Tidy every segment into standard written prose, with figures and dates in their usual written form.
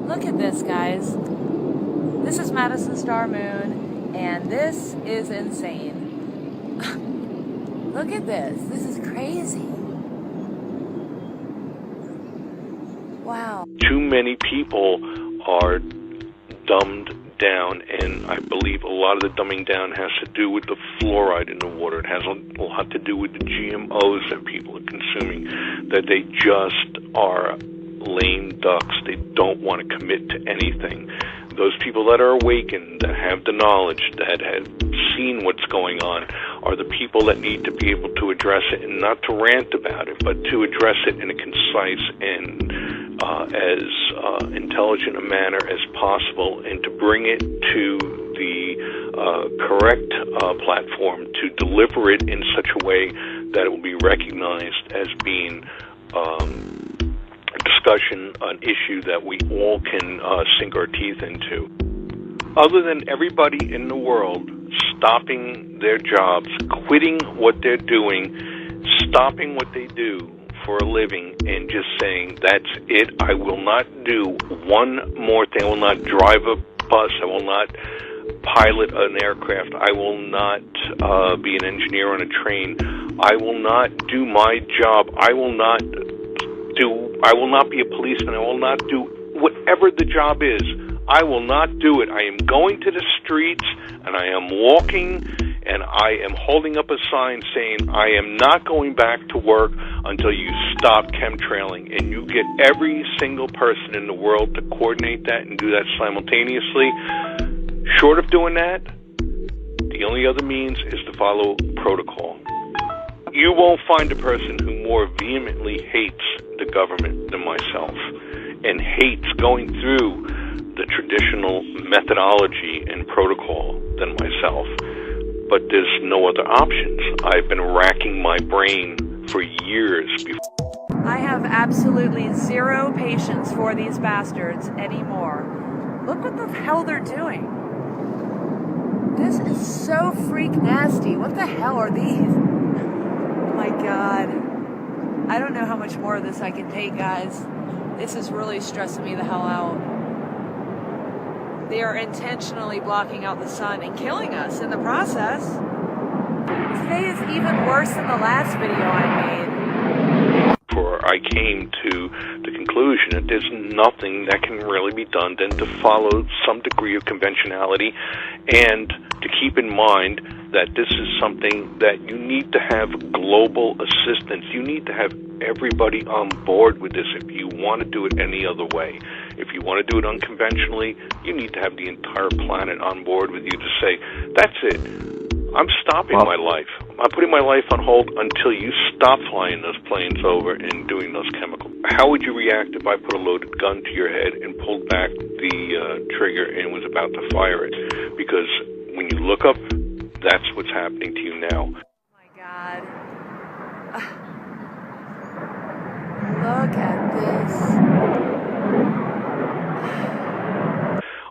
Look at this, guys. This is Madison Star Moon, and this is insane. Look at this. This is crazy. Wow. Too many people are dumbed down, and I believe a lot of the dumbing down has to do with the fluoride in the water. It has a lot to do with the GMOs that people are consuming, that they just are lame ducks. They don't want to commit to anything. Those people that are awakened, that have the knowledge, that have seen what's going on, are the people that need to be able to address it, and not to rant about it, but to address it in a concise and as intelligent a manner as possible, and to bring it to the correct platform, to deliver it in such a way that it will be recognized as being a discussion, an issue that we all can sink our teeth into. Other than everybody in the world stopping their jobs, quitting what they're doing, stopping what they do for a living, and just saying, that's it, I will not do one more thing. I will not drive a bus. I will not pilot an aircraft. I will not be an engineer on a train. I will not do my job. I will not be a policeman. I will not do whatever the job is. I will not do it. I am going to the streets, and I am walking, and I am holding up a sign saying, I am not going back to work until you stop chemtrailing. And you get every single person in the world to coordinate that and do that simultaneously. Short of doing that, the only other means is to follow protocol. You won't find a person who more vehemently hates the government than myself, and hates going through the traditional methodology and protocol than myself. But there's no other options. I've been racking my brain for years before. I have absolutely zero patience for these bastards anymore. Look what the hell they're doing. This is so freak nasty. What the hell are these? Oh my God. I don't know how much more of this I can take, guys. This is really stressing me the hell out. They are intentionally blocking out the sun and killing us in the process. Today is even worse than the last video I made. For I came to the conclusion that there's nothing that can really be done than to follow some degree of conventionality, and to keep in mind that this is something that you need to have global assistance. You need to have everybody on board with this if you want to do it any other way. If you want to do it unconventionally, you need to have the entire planet on board with you to say, that's it. I'm stopping my life. I'm putting my life on hold until you stop flying those planes over and doing those chemicals. How would you react if I put a loaded gun to your head and pulled back the trigger and was about to fire it? Because when you look up, that's what's happening to you now. Oh my God. Look at this.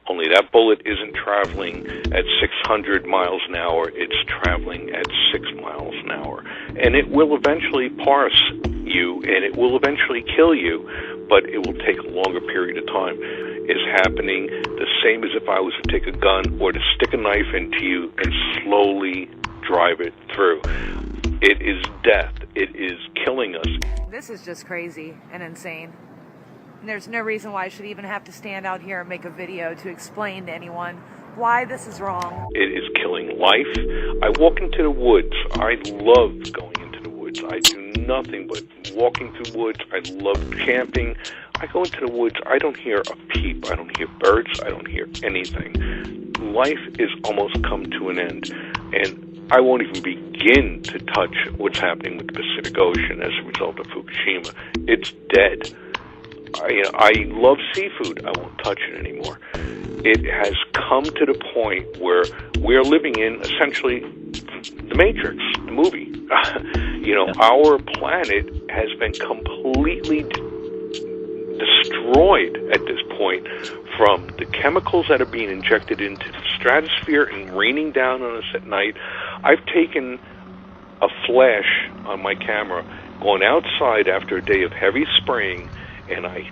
Only that bullet isn't traveling at 600 miles an hour, it's traveling at 6 miles an hour. And it will eventually parse you, and it will eventually kill you, but it will take a longer period of time. It's happening the same as if I was to take a gun or to stick a knife into you and slowly drive it through. It is death. It is killing us. This is just crazy and insane. And there's no reason why I should even have to stand out here and make a video to explain to anyone why this is wrong. It is killing life. I walk into the woods. I love going into the woods. I do nothing but walking through woods. I love camping. I go into the woods. I don't hear a peep. I don't hear birds. I don't hear anything. Life is almost come to an end. And I won't even begin to touch what's happening with the Pacific Ocean as a result of Fukushima. It's dead. I love seafood. I won't touch it anymore. It has come to the point where we're living in essentially the Matrix, the movie. Our planet has been completely destroyed at this point from the chemicals that are being injected into the stratosphere and raining down on us at night. I've taken a flash on my camera, gone outside after a day of heavy spraying, and I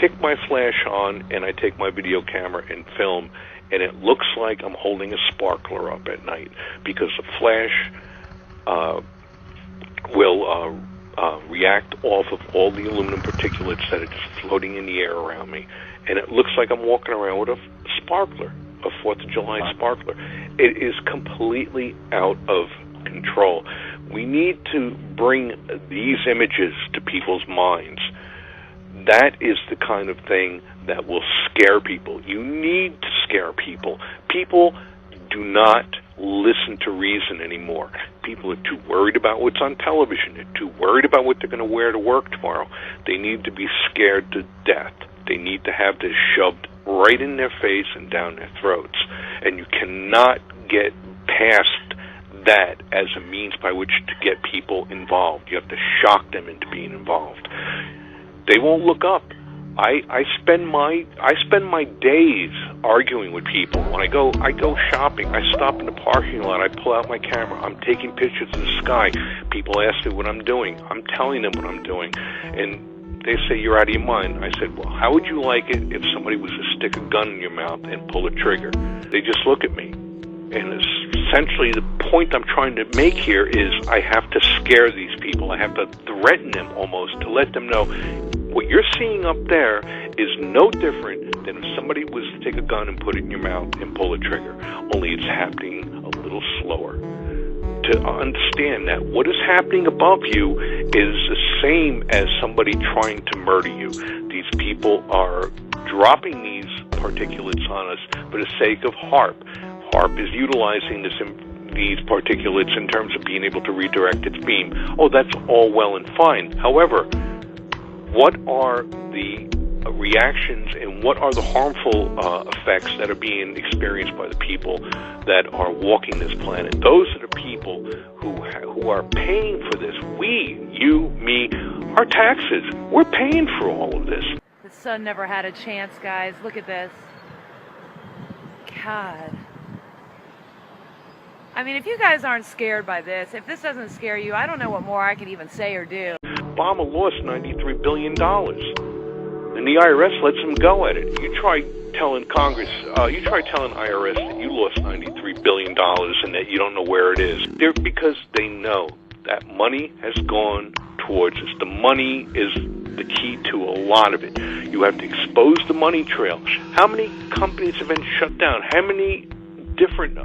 kick my flash on and I take my video camera and film, and it looks like I'm holding a sparkler up at night because the flash will react off of all the aluminum particulates that are just floating in the air around me, and it looks like I'm walking around with a sparkler, a 4th of July sparkler. It is completely out of control. We need to bring these images to people's minds. That is the kind of thing that will scare people. You need to scare people. People do not listen to reason anymore. People are too worried about what's on television. They're too worried about what they're going to wear to work tomorrow. They need to be scared to death. They need to have this shoved right in their face and down their throats. And you cannot get past that as a means by which to get people involved. You have to shock them into being involved. They won't look up. I spend my days arguing with people. When I go shopping, I stop in the parking lot, I pull out my camera, I'm taking pictures of the sky. People ask me what I'm doing. I'm telling them what I'm doing. And they say, you're out of your mind. I said, well, how would you like it if somebody was to stick a gun in your mouth and pull a trigger? They just look at me. And essentially the point I'm trying to make here is I have to scare these people. I have to threaten them almost to let them know what you're seeing up there is no different than if somebody was to take a gun and put it in your mouth and pull a trigger, only it's happening a little slower. To understand that what is happening above you is the same as somebody trying to murder you. These people are dropping these particulates on us for the sake of HAARP. HAARP is utilizing these particulates in terms of being able to redirect its beam. Oh, that's all well and fine. However, what are the reactions and what are the harmful effects that are being experienced by the people that are walking this planet? Those are the people who are paying for this. We, you, me, our taxes. We're paying for all of this. The sun never had a chance, guys. Look at this. God. I mean, if you guys aren't scared by this, if this doesn't scare you, I don't know what more I can even say or do. Obama lost $93 billion, and the IRS lets him go at it. You try telling Congress, you try telling IRS that you lost $93 billion and that you don't know where it is. Because they know that money has gone towards us. The money is the key to a lot of it. You have to expose the money trail. How many companies have been shut down? How many different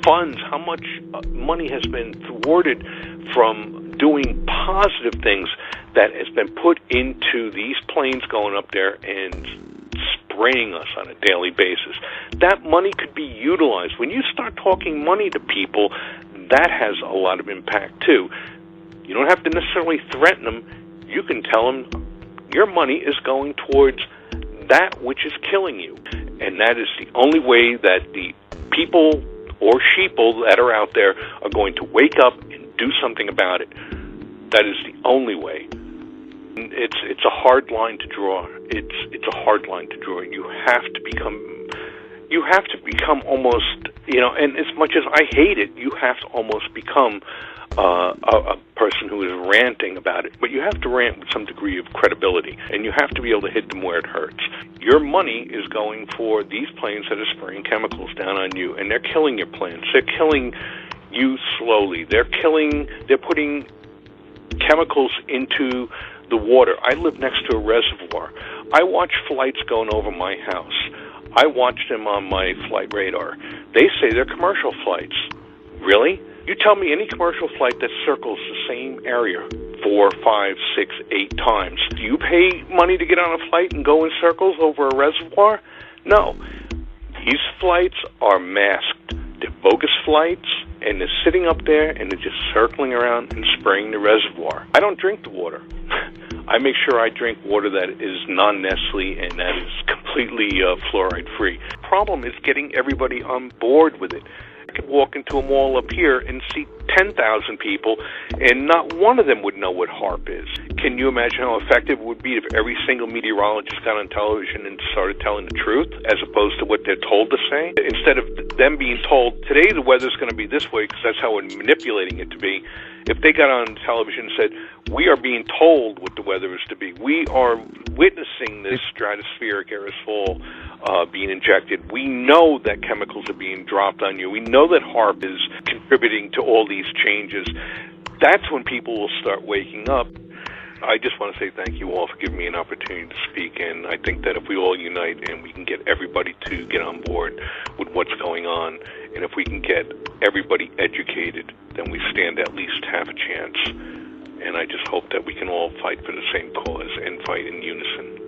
funds, how much money has been thwarted from doing positive things that has been put into these planes going up there and spraying us on a daily basis? That money could be utilized. When you start talking money to people, that has a lot of impact too. You don't have to necessarily threaten them. You can tell them your money is going towards that which is killing you. And that is the only way that the people or sheeple that are out there are going to wake up and do something about it. That is the only way. It's a hard line to draw. It's a hard line to draw. You have to become almost, and as much as I hate it, you have to almost become a person who is ranting about it. But you have to rant with some degree of credibility, and you have to be able to hit them where it hurts. Your money is going for these planes that are spraying chemicals down on you, and they're killing your plants. They're killing you slowly. They're putting chemicals into the water. I live next to a reservoir. I watch flights going over my house. I watch them on my flight radar. They say they're commercial flights. Really? You tell me any commercial flight that circles the same area 4, 5, 6, 8 times. Do you pay money to get on a flight and go in circles over a reservoir? No. These flights are masked. They're bogus flights, and they're sitting up there, and they're just circling around and spraying the reservoir. I don't drink the water. I make sure I drink water that is non-Nestle and that is completely fluoride-free. The problem is getting everybody on board with it. I could walk into a mall up here and see 10,000 people, and not one of them would know what HAARP is. Can you imagine how effective it would be if every single meteorologist got on television and started telling the truth, as opposed to what they're told to say? Instead of them being told, today the weather's going to be this way, because that's how we're manipulating it to be, if they got on television and said, we are being told what the weather is to be, we are witnessing this stratospheric aerosol being injected, we know that chemicals are being dropped on you, we know that HAARP is contributing to all these changes, that's when people will start waking up. I just want to say thank you all for giving me an opportunity to speak, and I think that if we all unite and we can get everybody to get on board with what's going on, and if we can get everybody educated, then we stand at least half a chance. And I just hope that we can all fight for the same cause and fight in unison.